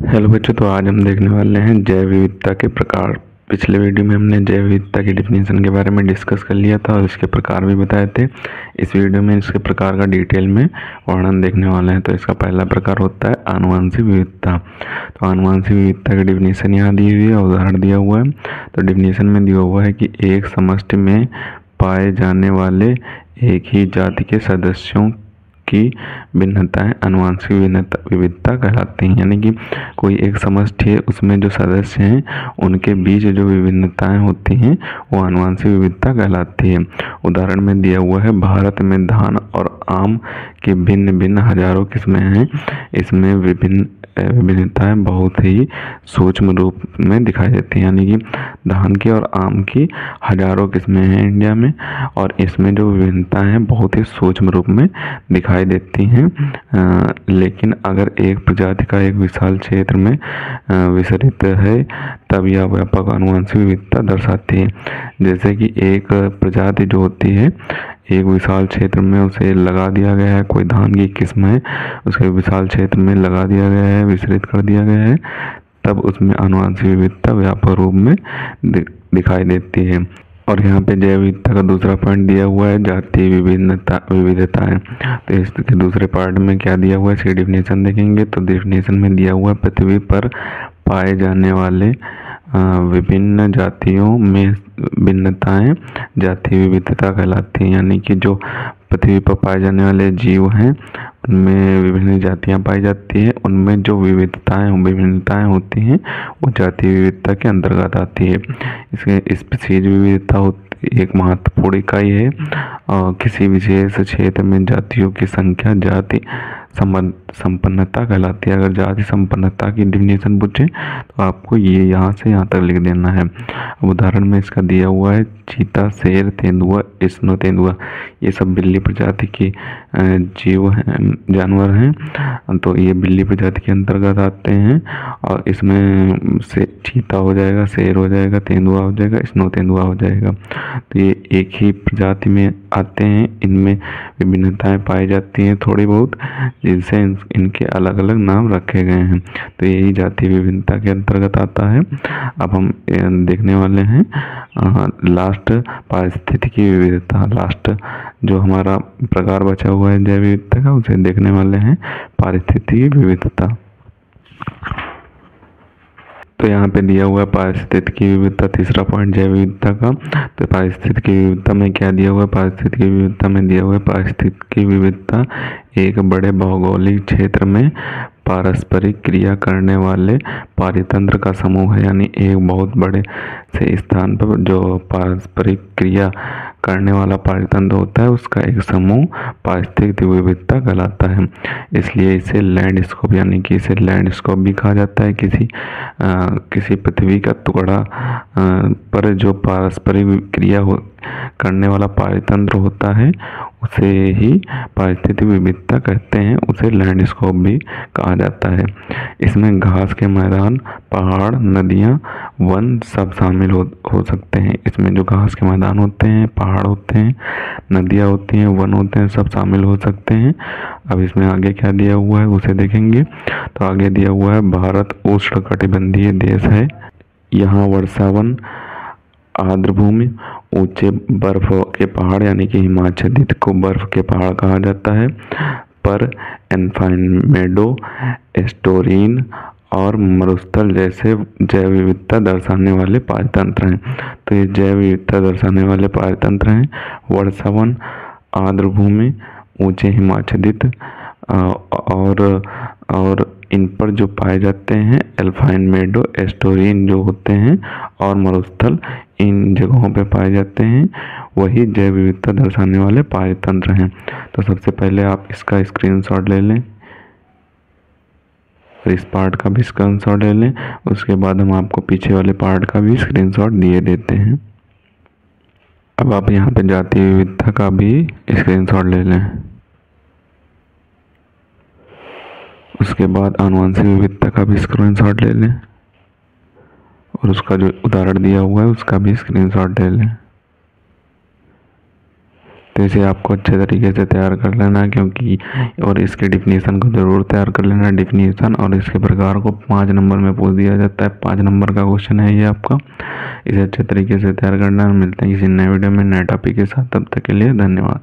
Hello बच्चों, तो आज हम देखने वाले हैं जैव विविधता के प्रकार। पिछले वीडियो में हमने जैव विविधता की डिफिनीशन के बारे में डिस्कस कर लिया था और इसके प्रकार भी बताए थे। इस वीडियो में इसके प्रकार का डिटेल में वर्णन देखने वाले हैं। तो इसका पहला प्रकार होता है आनुवंशिक विविधता। तो आनुवंशिक विविधता की डिफिनीशन यहाँ दी हुई है, उदाहरण दिया हुआ है। तो डिफिनीशन में दिया हुआ है कि एक समष्टि में पाए जाने वाले एक ही जाति के सदस्यों की भिन्नताएं आनुवंशिक विविधता कहलाती हैं। यानी कि कोई एक समष्टि है, उसमें जो सदस्य हैं उनके बीच जो विभिन्नताएं होती हैं वो आनुवंशिक विविधता कहलाती है। उदाहरण में दिया हुआ है, भारत में धान और आम की भिन्न भिन्न हजारों किस्में हैं। इसमें विभिन्नताएं बहुत ही सूक्ष्म रूप में दिखाई देती हैं। यानी कि धान की और आम की हजारों किस्में हैं इंडिया में, और इसमें जो विभिन्नताएं हैं बहुत ही सूक्ष्म रूप में दिखाई देती हैं। लेकिन अगर एक प्रजाति का एक विशाल क्षेत्र में विसरित है तब यह व्यापक आनुवंशिक विविधता दर्शाती है। जैसे कि एक प्रजाति जो होती है एक विशाल क्षेत्र में उसे लगा दिया गया है, कोई धान की किस्म है उसे विशाल क्षेत्र में लगा दिया गया है, विसरित कर दिया गया है, तब उसमें आनुवंशिक विविधता व्यापक रूप में दिखाई देती है। और यहाँ पे जैव विविधता का दूसरा पॉइंट दिया हुआ है जातीय विविधताएं। तो इसके दूसरे पार्ट में क्या दिया हुआ है इसकी डिफिनेशन देखेंगे। तो डिफिनेशन में दिया हुआ है, पृथ्वी पर पाए जाने वाले विभिन्न जातियों में भिन्नताएं जातीय विविधता कहलाती हैं। यानी कि जो पृथ्वी पर पाए जाने वाले जीव हैं उनमें विभिन्न जातियां पाई जाती है, उनमें जो विभिन्नताएं होती हैं वो जातीय विविधता के अंतर्गत आती है। इसके स्पीशीज विविधता होती एक महत्वपूर्ण इकाई है और किसी विशेष क्षेत्र में जातियों की संख्या जाति संपन्नता कहलाती है। अगर जाति संपन्नता की डिफिनेशन पूछे तो आपको ये यहाँ से यहाँ तक लिख देना है। उदाहरण में इसका दिया हुआ है, चीता, शेर, तेंदुआ, स्नो तेंदुआ, ये सब बिल्ली प्रजाति के जीव हैं, जानवर हैं। तो ये बिल्ली प्रजाति के अंतर्गत आते हैं और इसमें से चीता हो जाएगा, शेर हो जाएगा, तेंदुआ हो जाएगा, स्नो तेंदुआ हो जाएगा। तो ये एक ही प्रजाति में आते हैं। इनमें विभिन्नताएं पाई जाती हैं थोड़ी बहुत, जिनसे इनके अलग अलग नाम रखे गए हैं। तो यही जातीय विभिन्नता के अंतर्गत आता है। अब हम देखने वाले हैं लास्ट पारिस्थितिकी विविधता। लास्ट जो हमारा प्रकार बचा हुआ है जैव विविधता का उसे देखने वाले हैं पारिस्थितिकी विविधता। तो यहाँ पे दिया हुआ है पारिस्थितिकी विविधता, तीसरा पॉइंट जैव विविधता का। तो पारिस्थितिकी विविधता में क्या दिया हुआ है, पारिस्थितिकी विविधता में दिया हुआ है पारिस्थितिकी विविधता एक बड़े भौगोलिक क्षेत्र में पारस्परिक क्रिया करने वाले पारितंत्र का समूह है। यानी एक बहुत बड़े से स्थान पर जो पारस्परिक क्रिया करने वाला पारितंत्र होता है उसका एक समूह पारिस्थितिक विविधता कहलाता है। इसलिए इसे लैंडस्केप यानी कि इसे लैंडस्केप भी कहा जाता है। किसी पृथ्वी का टुकड़ा पर जो पारस्परिक क्रिया करने वाला पारितंत्र होता है उसे ही पारिस्थितिक विविधता कहते हैं, उसे लैंडस्केप भी कहा जाता है। इसमें घास के मैदान, पहाड़, नदियाँ, वन सब शामिल हो सकते हैं। इसमें जो घास के मैदान होते हैं, पहाड़ होते हैं, नदियाँ होती हैं, वन होते हैं, सब शामिल हो सकते हैं। अब इसमें आगे क्या दिया हुआ है उसे देखेंगे। तो आगे दिया हुआ है, भारत उष्णकटिबंधीय देश है। यहाँ वर्षावन, आर्द्र भूमि, ऊंचे बर्फ के पहाड़ यानी कि हिमाच्छादित को बर्फ के पहाड़ कहा जाता है, पर एनफाइनमेडो, एस्टोरीन और मरुस्थल जैसे जैव विविधता दर्शाने वाले पारितंत्र हैं। तो ये जैव विविधता दर्शाने वाले पारितंत्र हैं वर्षावन, आर्द्र भूमि, ऊंचे हिमाच्छादित और इन पर जो पाए जाते हैं एल्पाइन मेडो, एस्टोरीन जो होते हैं और मरुस्थल इन जगहों पे पाए जाते हैं, वही जैव विविधता दर्शाने वाले पारितंत्र हैं। तो सबसे पहले आप इसका स्क्रीनशॉट ले लें, इस पार्ट का भी स्क्रीनशॉट ले लें। उसके बाद हम आपको पीछे वाले पार्ट का भी स्क्रीनशॉट दिए देते हैं। अब आप यहाँ पे जातीय विविधता का भी स्क्रीनशॉट ले लें। उसके बाद आनुवंशिक विविधता का भी स्क्रीनशॉट ले लें और उसका जो उदाहरण दिया हुआ है उसका भी स्क्रीनशॉट ले लें। तो इसे आपको अच्छे तरीके से तैयार कर लेना है, क्योंकि और इसके डिफिनीसन को ज़रूर तैयार कर लेना। डिफिनीसन और इसके प्रकार को 5 नंबर में पूछ दिया जाता है। 5 नंबर का क्वेश्चन है ये आपका। इसे अच्छे तरीके से तैयार करना है। मिलते हैं किसी नए वीडियो में नए टॉपिक के साथ। तब तक के लिए धन्यवाद।